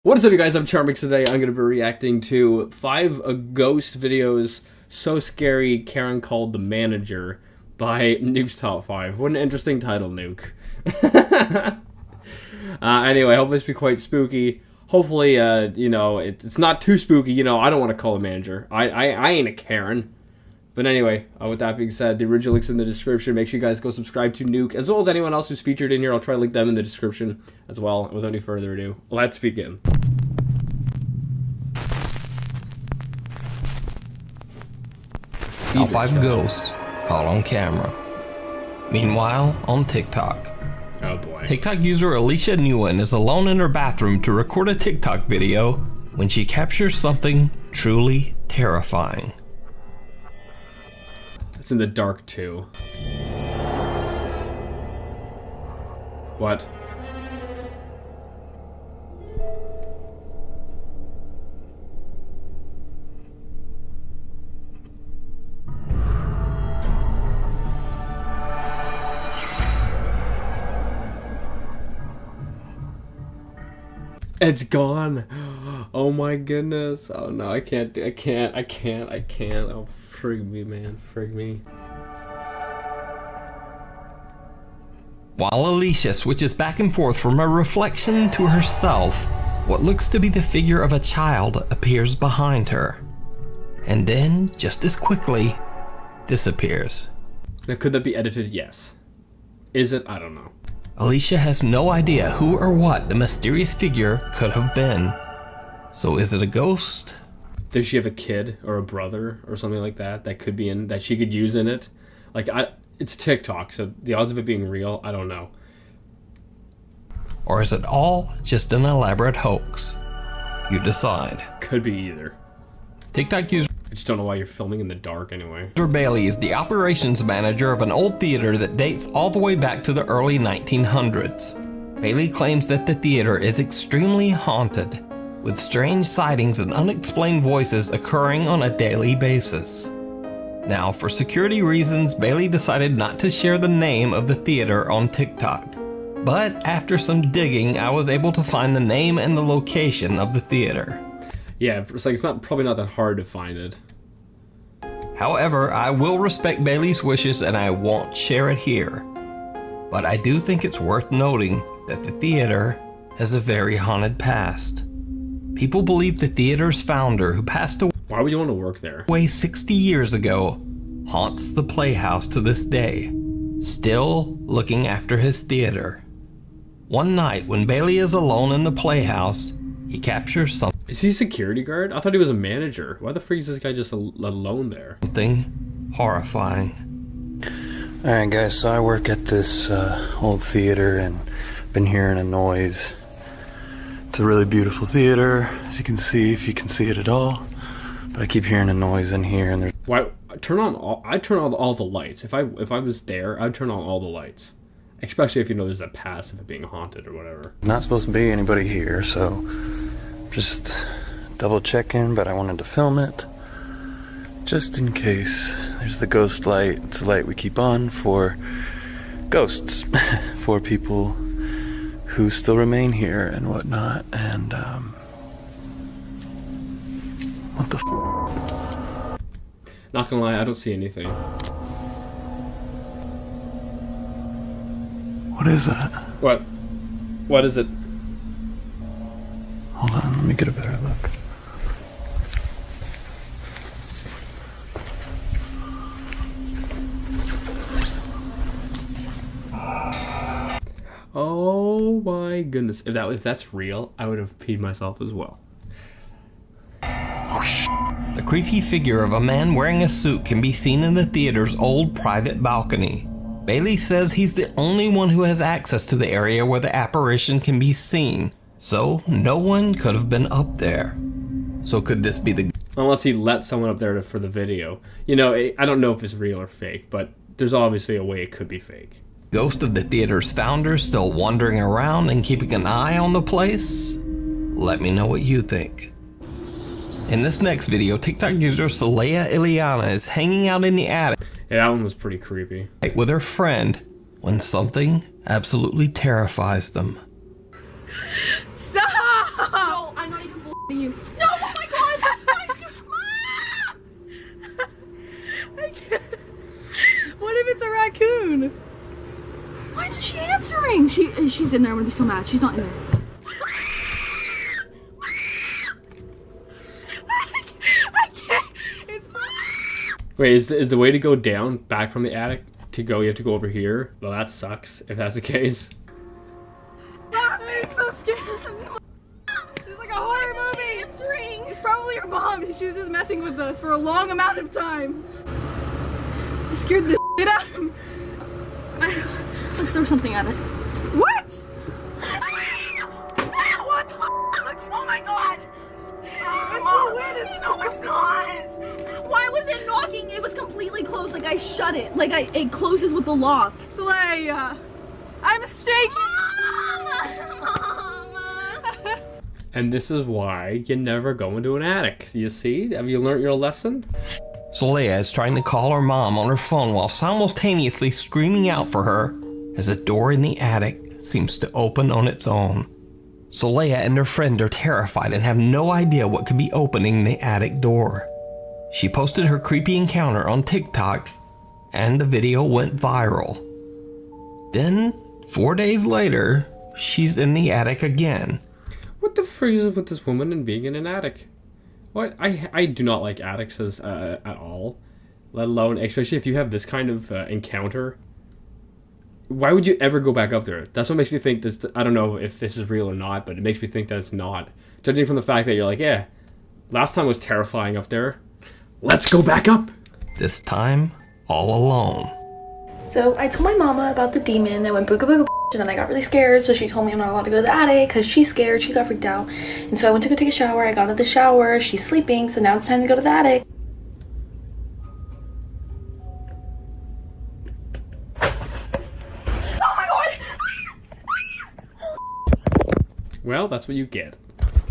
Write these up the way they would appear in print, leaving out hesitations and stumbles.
What is up, you guys? I'm Charmx. Today I'm going to be reacting to 5 ghost videos so scary Karen called the manager by Nukes Top 5. What an interesting title, Nuke. Anyway, hopefully this will be quite spooky. Hopefully, you know, it's not too spooky. You know, I don't want to call a manager. I ain't a Karen. But anyway, with that being said, the original link's in the description. Make sure you guys go subscribe to Nuke, as well as anyone else who's featured in here. I'll try to link them in the description as well. Without any further ado, let's begin. Top 5 ghosts caught on camera. Meanwhile, on TikTok. Oh boy. TikTok user Alicia Nguyen is alone in her bathroom to record a TikTok video when she captures something truly terrifying. It's in the dark too. What? It's gone. Oh my goodness. Oh no, I can't. Oh, frig me, man. Frig me. While Alicia switches back and forth from a reflection to herself, what looks to be the figure of a child appears behind her. And then, just as quickly, disappears. Now, could that be edited? Yes. Is it? I don't know. Alicia has no idea who or what the mysterious figure could have been. So is it a ghost? Does she have a kid or a brother or something like that that could be in, that she could use in it? Like, it's TikTok, so the odds of it being real, I don't know. Or is it all just an elaborate hoax? You decide. Could be either. TikTok user I just don't know why you're filming in the dark anyway. Bailey is the operations manager of an old theater that dates all the way back to the early 1900s. Bailey claims that the theater is extremely haunted, with strange sightings and unexplained voices occurring on a daily basis. Now, for security reasons, Bailey decided not to share the name of the theater on TikTok. But after some digging, I was able to find the name and the location of the theater. Yeah, it's like, probably not that hard to find it. However, I will respect Bailey's wishes and I won't share it here. But I do think it's worth noting that the theater has a very haunted past. People believe the theater's founder, who passed Why would you want to work there? away 60 years ago, haunts the Playhouse to this day, still looking after his theater. One night when Bailey is alone in the Playhouse, he captures something. Is he a security guard? I thought he was a manager. Why the freak is this guy just alone there? Something horrifying. Alright guys, so I work at this old theater and been hearing a noise. It's a really beautiful theater, as you can see, if you can see it at all. But I keep hearing a noise in here and there's... Why? I'd turn on all the lights. If I was there, I'd turn on all the lights. Especially if you know there's a pass of it being haunted or whatever. not supposed to be anybody here, so... just double checking, but I wanted to film it. Just in case. There's the ghost light. It's a light we keep on for ghosts. For people who still remain here and whatnot. And, what the f***? Not gonna lie, I don't see anything. What is that? What? What is it? Hold on, let me get a better look. Oh my goodness. If that's real, I would have peed myself as well. The creepy figure of a man wearing a suit can be seen in the theater's old private balcony. Bailey says he's the only one who has access to the area where the apparition can be seen, so no one could have been up there. So could this be the... Unless he let someone up there for the video. You know, I don't know if it's real or fake, but there's obviously a way it could be fake. Ghost of the theater's founder still wandering around and keeping an eye on the place? Let me know what you think. In this next video, TikTok user Saleya Ileana is hanging out in the attic Yeah, that one was pretty creepy. with her friend when something absolutely terrifies them. Stop! No, you. No, oh my god! I can't. What if it's a raccoon? Why isn't she answering? She's in there. I'm gonna be so mad. She's not in there. I can't. It's Wait, is the way to go down back from the attic to go? You have to go over here. Well, that sucks if that's the case. I'm so scared. It's like a horror movie. Answering. It's probably her mom. She was just messing with us for a long amount of time. It scared the shit out of me. Let's throw something at it. What? What the oh my god! It's so weird. No, it's not. Why was it knocking? It was completely closed. Like I shut it. Like it closes with the lock. Slay. I'm shaking. Mama. And this is why you never go into an attic. You see? Have you learned your lesson? Leia is trying to call her mom on her phone while simultaneously screaming out for her as a door in the attic seems to open on its own. Leia and her friend are terrified and have no idea what could be opening the attic door. She posted her creepy encounter on TikTok and the video went viral. Then, 4 days later, she's in the attic again. What the freak is with this woman and being in an attic? What? I do not like attics at all. Let alone, especially if you have this kind of encounter. Why would you ever go back up there? That's what makes me think this. I don't know if this is real or not, but it makes me think that it's not. Judging from the fact that you're like, yeah, last time was terrifying up there. Let's go back up! This time, all alone. So I told my mama about the demon that went booga booga and then I got really scared, so she told me I'm not allowed to go to the attic because she's scared. She got freaked out. And so I went to go take a shower. I got out of the shower. She's sleeping, so now it's time to go to the attic. Oh my god! Well, that's what you get.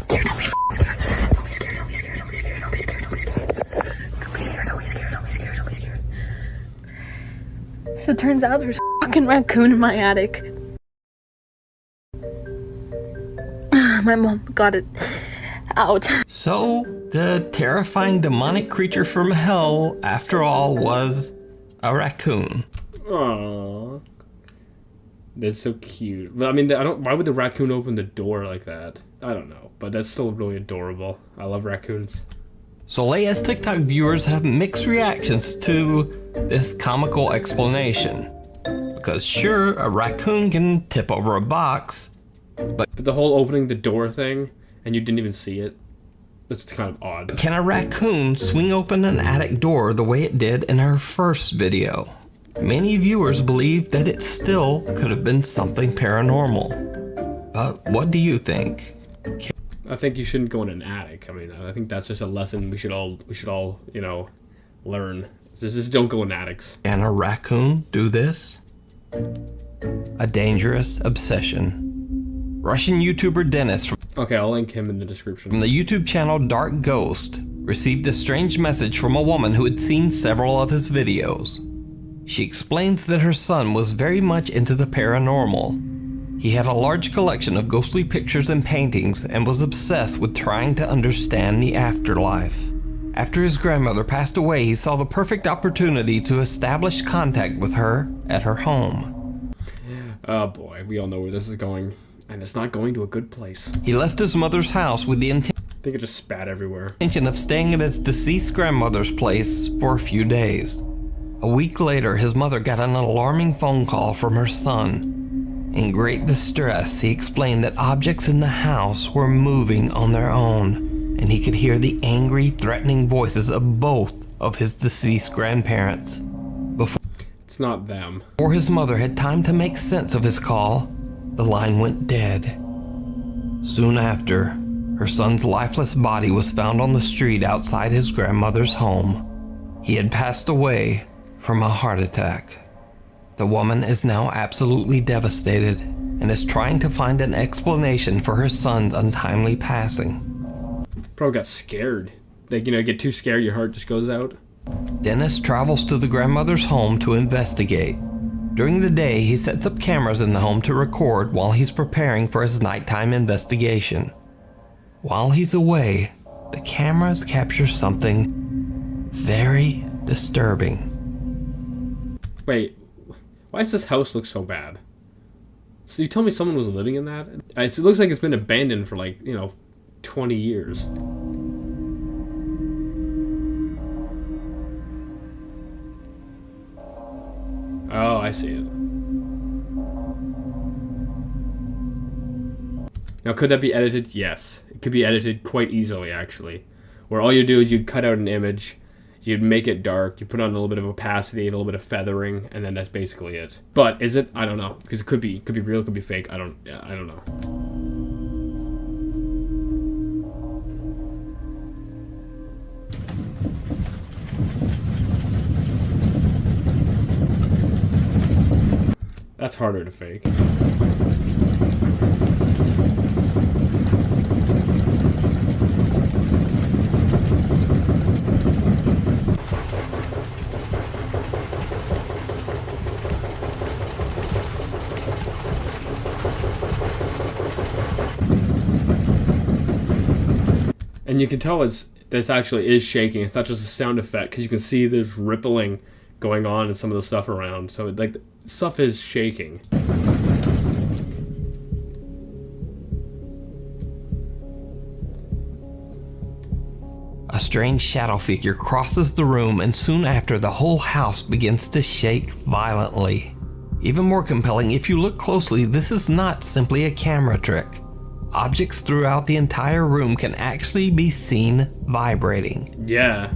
Don't be scared. Don't be scared. Don't be scared. Don't be scared. Don't be scared. Don't be scared. Don't be scared. Don't be scared. Don't be scared. So it turns out there's a fucking raccoon in my attic. My mom got it out. So, the terrifying demonic creature from hell, after all, was a raccoon. Aww. That's so cute. But I mean, why would the raccoon open the door like that? I don't know. But that's still really adorable. I love raccoons. So Leia's TikTok viewers have mixed reactions to this comical explanation. Because sure, a raccoon can tip over a box, but the whole opening the door thing, and you didn't even see it, that's kind of odd. Can a raccoon swing open an attic door the way it did in her first video? Many viewers believe that it still could have been something paranormal. But what do you think? I think you shouldn't go in an attic. I mean, I think that's just a lesson we should all, you know, learn. Just don't go in attics. Can a raccoon do this? A dangerous obsession. Russian YouTuber Dennis Okay, I'll link him in the description. from the YouTube channel Dark Ghost received a strange message from a woman who had seen several of his videos. She explains that her son was very much into the paranormal. He had a large collection of ghostly pictures and paintings and was obsessed with trying to understand the afterlife. After his grandmother passed away, he saw the perfect opportunity to establish contact with her at her home. Oh boy, we all know where this is going. And it's not going to a good place. He left his mother's house with the I think it just spat everywhere. intention of staying at his deceased grandmother's place for a few days. A week later, his mother got an alarming phone call from her son. In great distress, he explained that objects in the house were moving on their own, and he could hear the angry, threatening voices of both of his deceased grandparents. It's not them. Before his mother had time to make sense of his call, the line went dead. Soon after, her son's lifeless body was found on the street outside his grandmother's home. He had passed away from a heart attack. The woman is now absolutely devastated and is trying to find an explanation for her son's untimely passing. Probably got scared. Like, you know, you get too scared, your heart just goes out. Dennis travels to the grandmother's home to investigate. During the day, he sets up cameras in the home to record while he's preparing for his nighttime investigation. While he's away, the cameras capture something very disturbing. Wait, why does this house look so bad? So you told me someone was living in that? It looks like it's been abandoned for like, 20 years. Oh, I see it. Now, could that be edited? Yes. It could be edited quite easily, actually. Where all you do is you'd cut out an image, you'd make it dark, you put on a little bit of opacity, a little bit of feathering, and then that's basically it. But is it? I don't know. Because it could be real, it could be fake. I don't know. That's harder to fake. And you can tell this actually is shaking. It's not just a sound effect, because you can see there's rippling going on in some of the stuff around. So like stuff is shaking. A strange shadow figure crosses the room, and soon after, the whole house begins to shake violently. Even more compelling, if you look closely, this is not simply a camera trick. Objects throughout the entire room can actually be seen vibrating. Yeah.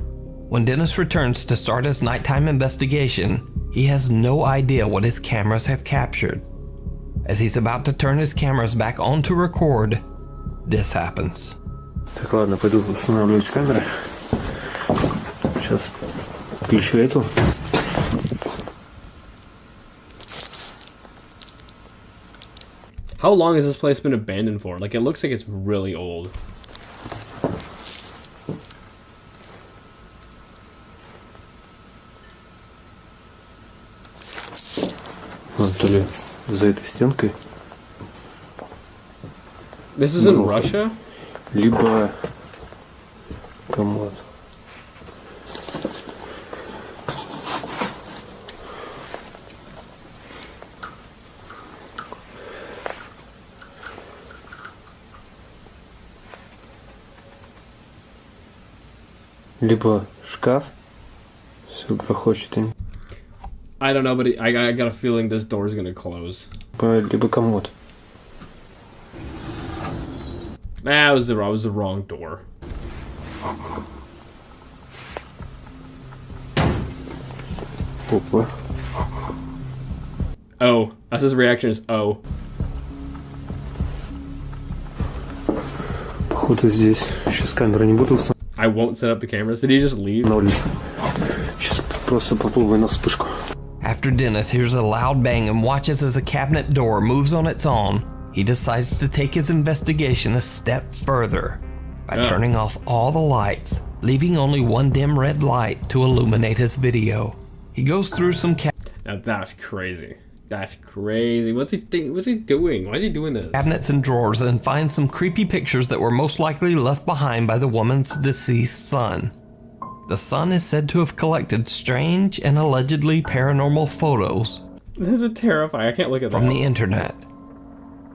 When Dennis returns to start his nighttime investigation, he has no idea what his cameras have captured. As he's about to turn his cameras back on to record, this happens. Так, ладно, пойду устанавливать камеры. Сейчас включу эту. How long has this place been abandoned for? Like, it looks like it's really old. То ли за этой стенкой. This is in Russia? Либо комод. Либо шкаф. Все грохочет. I don't know, but I got a feeling this door is gonna close. Либо комод. Nah, it was the wrong door. Опа. Oh, that's his reaction is oh. Походу здесь. Сейчас камеру не буду устанавливать. I won't set up the cameras. Did he just leave? Сейчас просто попробую на вспышку. After Dennis hears a loud bang and watches as the cabinet door moves on its own, he decides to take his investigation a step further by turning off all the lights, leaving only one dim red light to illuminate his video. He goes through some Now that's crazy. That's crazy. What's he doing? Why is he doing this? cabinets and drawers and finds some creepy pictures that were most likely left behind by the woman's deceased son. The son is said to have collected strange and allegedly paranormal photos This is terrifying. I can't look at that. from the internet.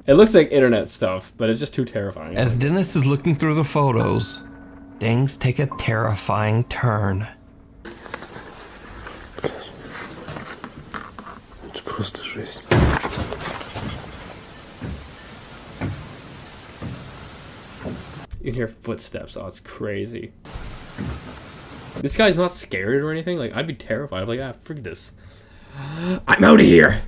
It looks like internet stuff, but it's just too terrifying. As Dennis is looking through the photos, things take a terrifying turn. Это просто жесть. You can hear footsteps. Oh, it's crazy. This guy's not scared or anything. Like, I'd be terrified. I'm like, frick this. I'm out of here.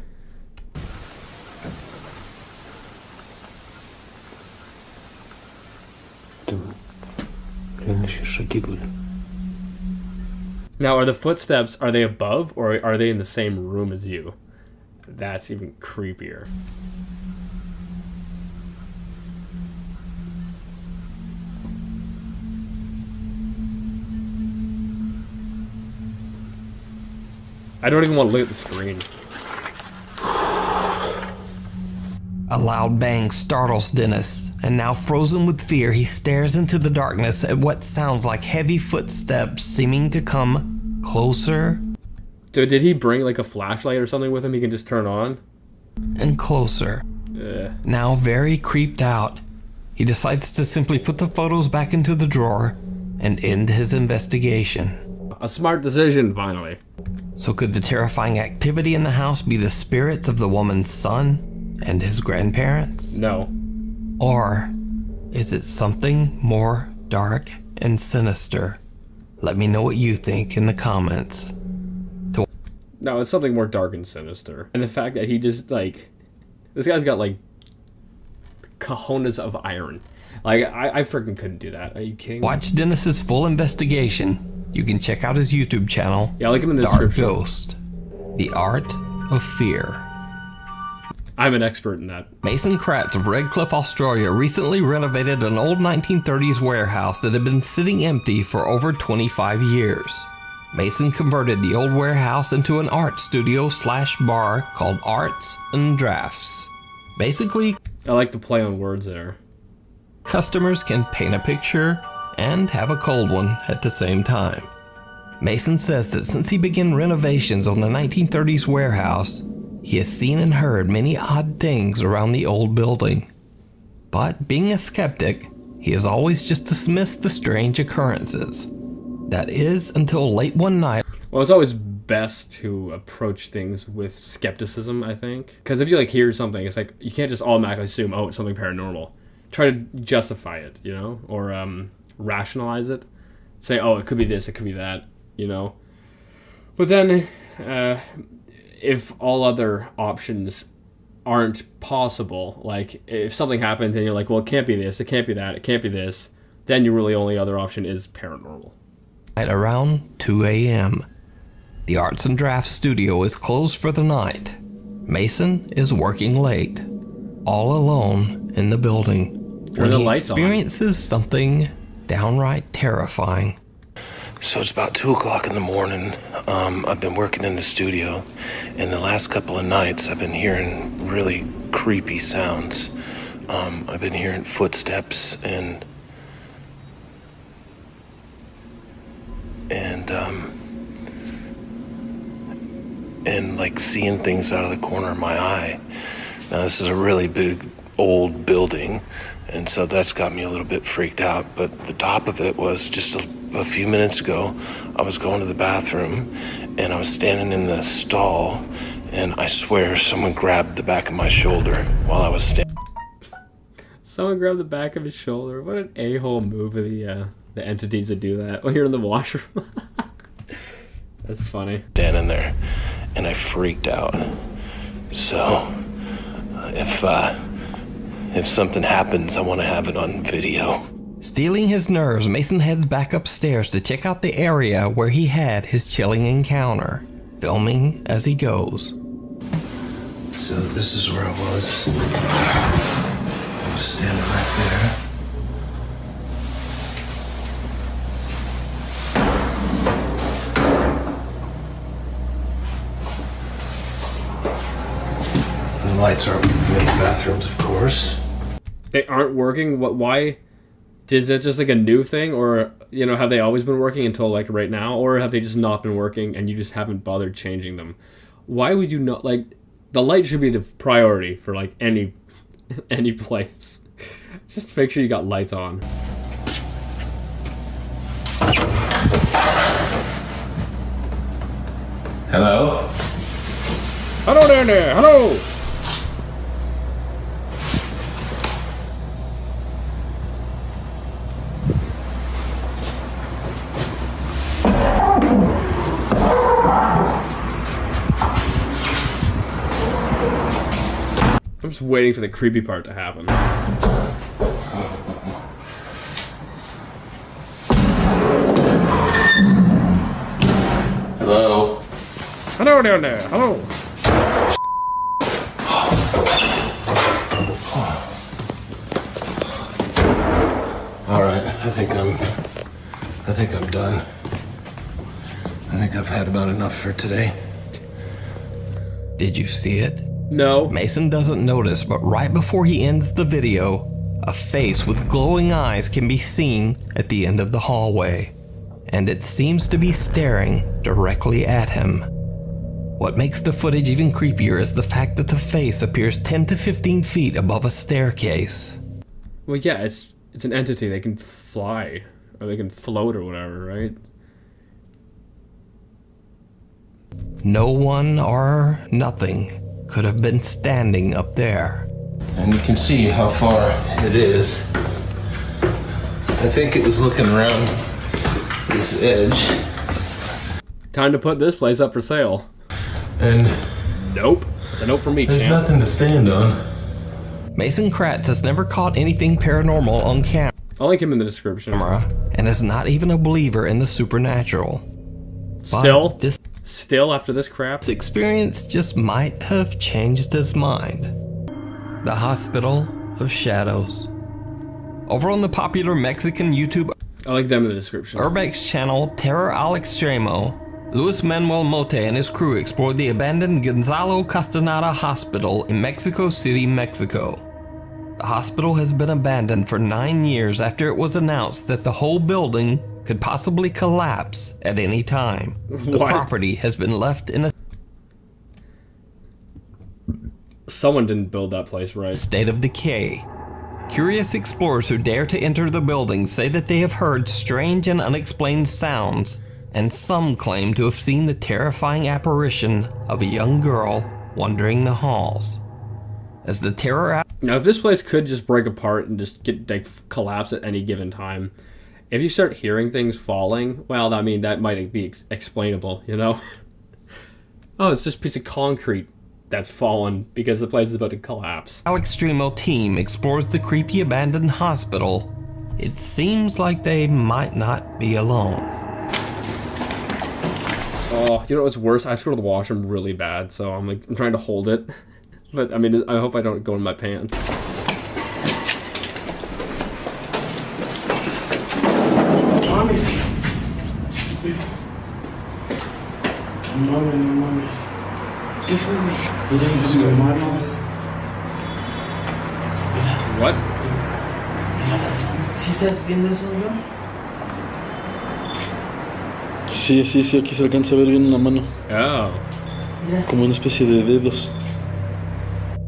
Реально еще шаги были. Now, are the footsteps, are they above or are they in the same room as you? That's even creepier. I don't even want to look at the screen. A loud bang startles Dennis, and now frozen with fear, he stares into the darkness at what sounds like heavy footsteps seeming to come closer. So did he bring like a flashlight or something with him he can just turn on? And closer. Now very creeped out, he decides to simply put the photos back into the drawer and end his investigation. A smart decision, finally. So could the terrifying activity in the house be the spirits of the woman's son and his grandparents? No. Or is it something more dark and sinister? Let me know what you think in the comments. No, it's something more dark and sinister. And the fact that he just, like... This guy's got, like, cojones of iron. Like, I freaking couldn't do that. Are you kidding me? Watch Dennis's full investigation. You can check out his YouTube channel. Yeah, I'll link him in the Dark description. Ghost. The Art of Fear. I'm an expert in that. Mason Kratz of Redcliffe, Australia recently renovated an old 1930s warehouse that had been sitting empty for over 25 years. Mason converted the old warehouse into an art studio / bar called Arts and Drafts. Basically, I like the play on words there. customers can paint a picture and have a cold one at the same time. Mason says that since he began renovations on the 1930s warehouse, he has seen and heard many odd things around the old building. But being a skeptic, he has always just dismissed the strange occurrences. That is until late one night. Well, it's always best to approach things with skepticism, I think. Because if you, like, hear something, it's like, you can't just automatically assume, oh, it's something paranormal. Try to justify it, you know? Or rationalize it. Say, oh, it could be this, it could be that, you know? But then, if all other options aren't possible, like, if something happens and you're like, well, it can't be this, it can't be that, it can't be this, then your really only other option is paranormal. At around 2 a.m., the Arts and Drafts studio is closed for the night. Mason is working late, all alone in the building, Turn the lights on. He experiences something downright terrifying. So it's about 2 o'clock in the morning. I've been working in the studio, and the last couple of nights I've been hearing really creepy sounds. I've been hearing footsteps and like seeing things out of the corner of my eye. Now this is a really big old building, and so that's got me a little bit freaked out. But the top of it was just a few minutes ago, I was going to the bathroom and I was standing in the stall, and I swear someone grabbed the back of my shoulder while I was standing. Someone grabbed the back of his shoulder. What an a-hole move of the entities that do that. Well, you're in the washroom. That's funny. Standing there, and I freaked out. So, if something happens, I want to have it on video. Stealing his nerves, Mason heads back upstairs to check out the area where he had his chilling encounter, filming as he goes. So this is where I was. I was standing right there. The lights aren't in the bathrooms, of course. They aren't working? What? Why? Is it just like a new thing? Or, you know, have they always been working until like right now? Or have they just not been working and you just haven't bothered changing them? Why would you not, like, the light should be the priority for like any place. Just make sure you got lights on. Hello? Hello there, hello! I'm just waiting for the creepy part to happen. Hello? Hello down there, hello! Alright, I think I'm done. I think I've had about enough for today. Did you see it? No. Mason doesn't notice, but right before he ends the video, a face with glowing eyes can be seen at the end of the hallway, and it seems to be staring directly at him. What makes the footage even creepier is the fact that the face appears 10 to 15 feet above a staircase. Well, yeah, it's an entity. They can fly, or they can float, or whatever, right? No one or nothing could have been standing up there. And you can see how far it is. I think it was looking around this edge. Time to put this place up for sale. And Nope. It's a nope from me, there's champ. nothing to stand on. Mason Kratz has never caught anything paranormal on I'll link him in the description. camera and is not even a believer in the supernatural. Still? But this Still, after this crap? experience just might have changed his mind. The Hospital of Shadows. Over on the popular Mexican YouTube I'll link them in the description. Urbex channel Terror al Extremo, Luis Manuel Mote and his crew explored the abandoned Gonzalo Castaneda Hospital in Mexico City, Mexico. The hospital has been abandoned for 9 years after it was announced that the whole building could possibly collapse at any time. The What? property has been left in a Someone didn't build that place right. state of decay. Curious explorers who dare to enter the building say that they have heard strange and unexplained sounds, and some claim to have seen the terrifying apparition of a young girl wandering the halls. As the terror Now, if this place could just break apart and just get like collapse at any given time, if you start hearing things falling, well, I mean, that might be explainable, you know? Oh, it's just a piece of concrete that's fallen because the place is about to collapse. Al Extremo team explores the creepy abandoned hospital, it seems like they might not be alone. Oh, you know what's worse? I have to go to the washroom really bad, so I'm trying to hold it. But, I mean, I hope I don't go in my pants. No mames, no mames. ¿Qué fue, güey? Mira, yo soy mi hermano. What? ¿Sí estás viendo eso, John? Sí, aquí se alcanza a ver bien una mano, Oh. como una especie de dedos.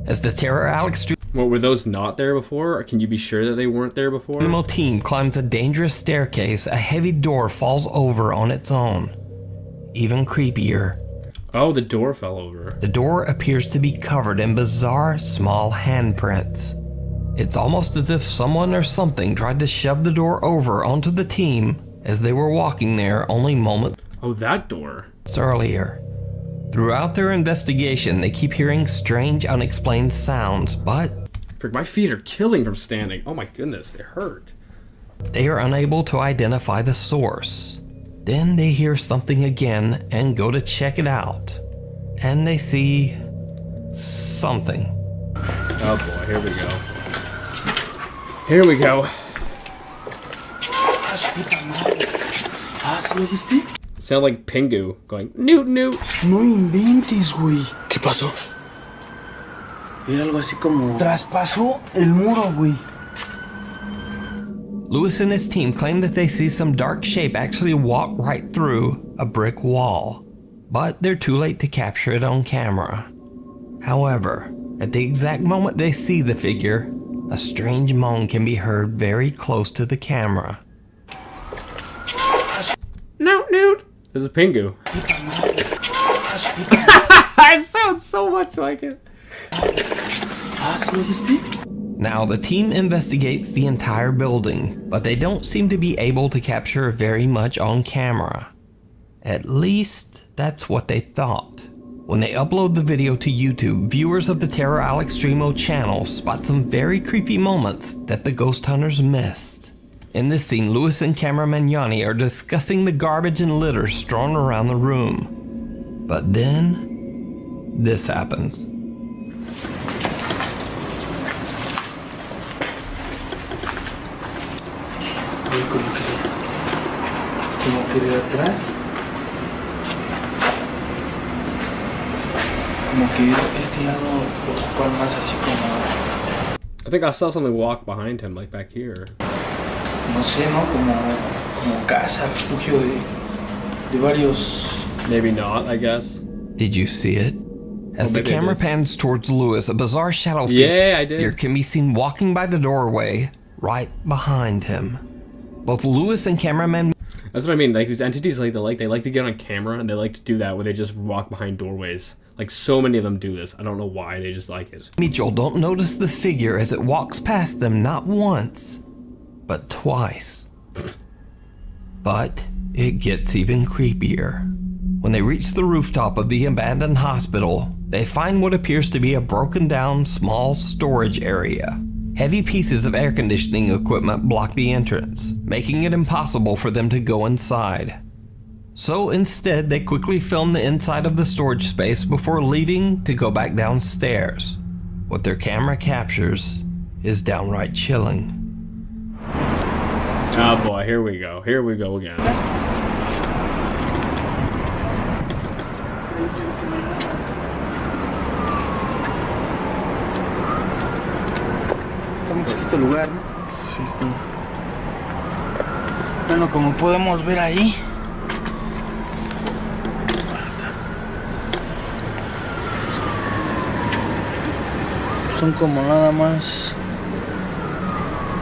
As the terror Al Well, were those not there before? Or can you be sure that they weren't there before? Extremo team climbs a dangerous staircase, a heavy door falls over on its own. Even creepier, Oh, the door fell over. the door appears to be covered in bizarre small handprints. It's almost as if someone or something tried to shove the door over onto the team as they were walking there only moments Oh, that door. earlier. Throughout their investigation, they keep hearing strange, unexplained sounds, but Frick, my feet are killing from standing. Oh my goodness, they hurt. they are unable to identify the source. Then they hear something again and go to check it out. And they see something. Oh boy, here we go. Here we go. Ah, ¿sí lo viste? Sound like Pingu going, Newt, Newt. No inventes, güey. ¿Qué pasó? Era algo así como... Traspasó el muro, güey. Lewis and his team claim that they see some dark shape actually walk right through a brick wall, but they're too late to capture it on camera. However, at the exact moment they see the figure, a strange moan can be heard very close to the camera. Newt, Newt. There's a Pingu. It sounds so much like it. Ah, ¿sí lo viste? Now, the team investigates the entire building, but they don't seem to be able to capture very much on camera. At least, that's what they thought. When they upload the video to YouTube, viewers of the Terror Al Extremo channel spot some very creepy moments that the ghost hunters missed. In this scene, Lewis and cameraman Yanni are discussing the garbage and litter strewn around the room. But then, this happens. Güey, como que de atrás. como que este lado lo ocupan más así como, I think I saw something walk behind him, like back here. no sé, ¿no? Como casa, refugio de varios. Maybe not, I guess. Did you see it? As the maybe I camera did. pans towards Lewis, a bizarre shadow Yeah, I did. figure can be seen walking by the doorway right behind him. Both Lewis and cameraman That's what I mean. Like these entities, like they like to get on camera, and they like to do that where they just walk behind doorways. Like so many of them do this. I don't know why. They just like it. Mitchell don't notice the figure as it walks past them not once, but twice. But it gets even creepier. When they reach the rooftop of the abandoned hospital, they find what appears to be a broken down small storage area. Heavy pieces of air conditioning equipment block the entrance, making it impossible for them to go inside. So instead, they quickly film the inside of the storage space before leaving to go back downstairs. What their camera captures is downright chilling. Oh boy, here we go. Here we go again. Está muy chiquito el lugar, ¿no? Sí, está. Bueno, como podemos ver ahí. Son como nada más.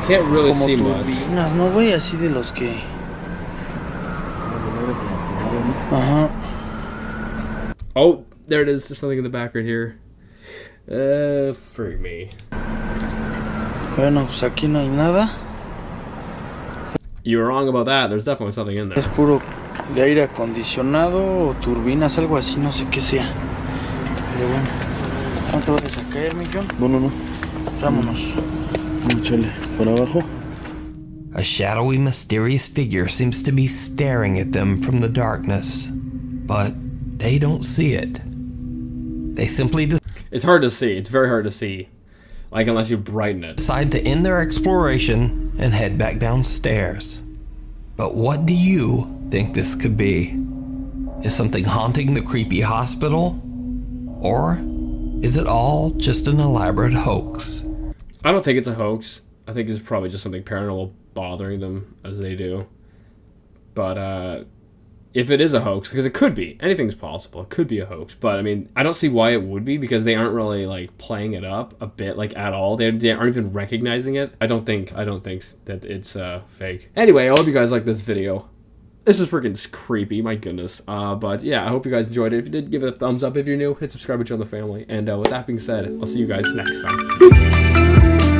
Can't really Como see much. turbinas, ¿no, güey? Así de los que. Ajá. Oh, there it is. There's something in the back right here. Freak me. Bueno, pues aquí no hay nada. You were wrong about that. There's definitely something in there. Es puro de aire acondicionado o turbinas, algo así, no sé qué sea. Pero bueno. ¿No te vayas a caer, mi John? No, no, no. Vámonos. Échale para abajo. A shadowy, mysterious figure seems to be staring at them from the darkness, but they don't see it. They simply It's hard to see. It's very hard to see. Like, unless you brighten it. decide to end their exploration and head back downstairs. But what do you think this could be? Is something haunting the creepy hospital? Or is it all just an elaborate hoax? I don't think it's a hoax. I think it's probably just something paranormal bothering them, as they do. But, if it is a hoax, because it could be. Anything's possible. It could be a hoax. But, I mean, I don't see why it would be, because they aren't really, like, playing it up a bit, like, at all. They aren't even recognizing it. I don't think that it's, fake. Anyway, I hope you guys like this video. This is freaking creepy, my goodness. But, yeah, I hope you guys enjoyed it. If you did, give it a thumbs up. If you're new, hit subscribe to join the family. And, with that being said, I'll see you guys next time.